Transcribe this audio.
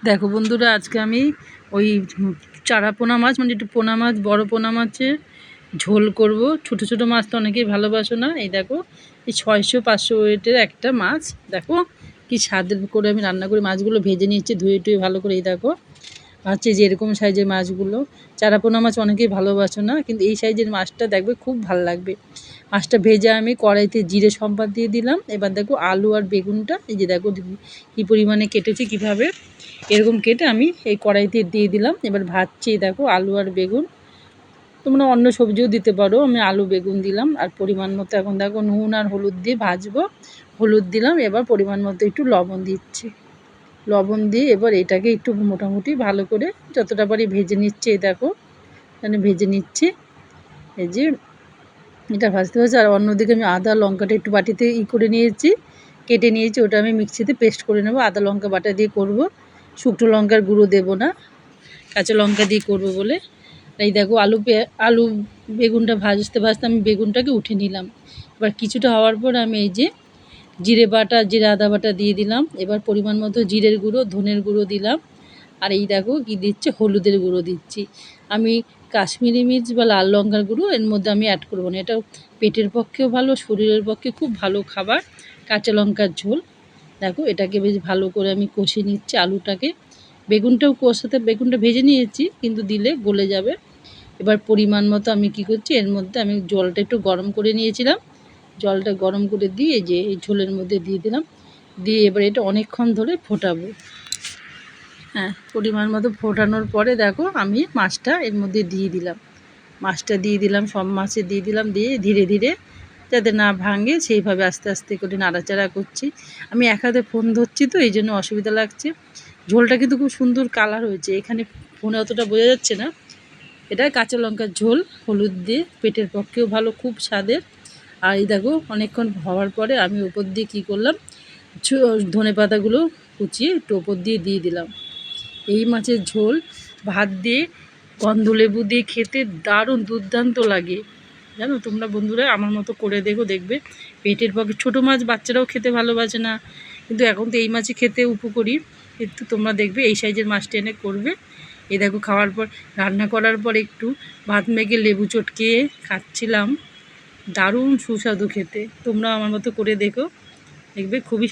দেখো বন্ধুরা, আজকে আমি ওই চারা পোনা মাছ মানে একটু পোনা মাছ, বড় পোনা মাছের ঝোল করব। ছোট ছোট মাছ তো অনেকেই ভালোবাসো না। এই দেখো, এই 600-500 ওয়েটের একটা মাছ। দেখো কি স্বাদের করে আমি রান্না করি। মাছগুলো ভেজে নিচ্ছি ধুয়ে টুয়ে ভালো করে। এই দেখো হচ্ছে যে এরকম সাইজের মাছগুলো। চারা পোনা মাছ অনেকেই ভালোবাসো না, কিন্তু এই সাইজের মাছটা দেখবে খুব ভালো লাগবে। মাছটা ভেজে আমি কড়াইতে জিরে সম্বাদ দিয়ে দিলাম। এবার দেখো আলু আর বেগুনটা এই যে দেখো কী পরিমাণে কেটেছি, কীভাবে এরকম কেটে আমি এই কড়াইতে দিয়ে দিলাম। এবার ভাজছি, দেখো আলু আর বেগুন। তোমরা অন্য সবজিও দিতে পারো, আমি আলু বেগুন দিলাম। আর পরিমাণ মতো এখন দেখো নুন আর হলুদ দিয়ে ভাজবো। হলুদ দিলাম, এবার পরিমাণ মতো একটু লবণ দিচ্ছি। লবণ দিয়ে এবার এটাকে একটু মোটামুটি ভালো করে যতটা পারি ভেজে নিচ্ছি। এই দেখো এখানে ভেজে নিচ্ছি। এই যে এটা ভাজতে ভাজতে আর অন্যদিকে আমি আদা লঙ্কাটা একটু বাটিতে করে নিয়েছি, কেটে নিয়েছি। ওটা আমি মিক্সিতে পেস্ট করে নেবো। আদা লঙ্কা বাটা দিয়ে করব, শুকনো লঙ্কার গুঁড়ো দেবো না, কাঁচা লঙ্কা দিয়ে করবো বলে। এই দেখো আলু বেগুনটা ভাজতে ভাজতে আমি বেগুনটাকে উঠে নিলাম। এবার কিছুটা হওয়ার পর আমি এই যে জিরে আদা বাটা দিয়ে দিলাম। এবার পরিমাণ মতো জিরের গুঁড়ো, ধনের গুঁড়ো দিলাম। আর এই দেখো কি দিচ্ছি, হলুদের গুঁড়ো দিচ্ছি। আমি কাশ্মীরি মির্চ বা লাল লঙ্কার গুঁড়ো এর মধ্যে আমি অ্যাড করবো না। এটা পেটের পক্ষেও ভালো, শরীরের পক্ষে খুব ভালো খাবার, কাঁচা লঙ্কার ঝোল। দেখো এটাকে বেশ ভালো করে আমি কষে নিচ্ছি আলুটাকে। বেগুনটাও কষাতে, বেগুনটা ভেজে নিয়েছি কিন্তু দিলে গলে যাবে। এবার পরিমাণ মতো আমি কি করছি, এর মধ্যে আমি জলটা একটু গরম করে নিয়েছিলাম। জলটা গরম করে দিয়ে যে এই ঝোলের মধ্যে দিয়ে দিলাম। দিয়ে এবার এটা অনেকক্ষণ ধরে ফোটাবো। হ্যাঁ, পরিমাণ মতো ফোটানোর পরে দেখো আমি মাছটা এর মধ্যে দিয়ে দিলাম। মাছটা দিয়ে দিলাম, সব মাছে দিয়ে দিলাম। দিয়ে ধীরে ধীরে যাতে না ভাঙে সেইভাবে আস্তে আস্তে করে নাড়াচাড়া করছি। আমি এক হাতে ফোন ধরছি তো এই জন্য অসুবিধা লাগছে। ঝোলটা কিন্তু খুব সুন্দর কালার হয়েছে, এখানে ফোনে অতটা বোঝা যাচ্ছে না। এটা কাঁচা লঙ্কার ঝোল, হলুদ দিয়ে, পেটের পক্ষেও ভালো, খুব স্বাদের। আর এই দেখো অনেকক্ষণ হওয়ার পরে আমি ওপর দিয়ে কী করলাম, ধনে পাতাগুলো কুচিয়ে একটু ওপর দিয়ে দিলাম। এই মাছের ঝোল ভাত দিয়ে গন্ধলেবু দিয়ে খেতে দারুণ দুর্দান্ত লাগে। জানো তোমরা বন্ধুরা, আমার মতো করে দেখবে পেটের পক্ষে। ছোটো মাছ বাচ্চারাও খেতে ভালোবাসে না, কিন্তু এখন তো এই মাছই খেতে উপকারী। কিন্তু তোমরা দেখবে এই সাইজের মাছটা এনে করবে। এই দেখো খাওয়ার পর, রান্না করার পর একটু ভাত মেখে লেবু চটকে খাচ্ছিলাম। দারুণ সুস্বাদু খেতে। তোমরা আমার মতো করে দেখো, দেখবে খুবই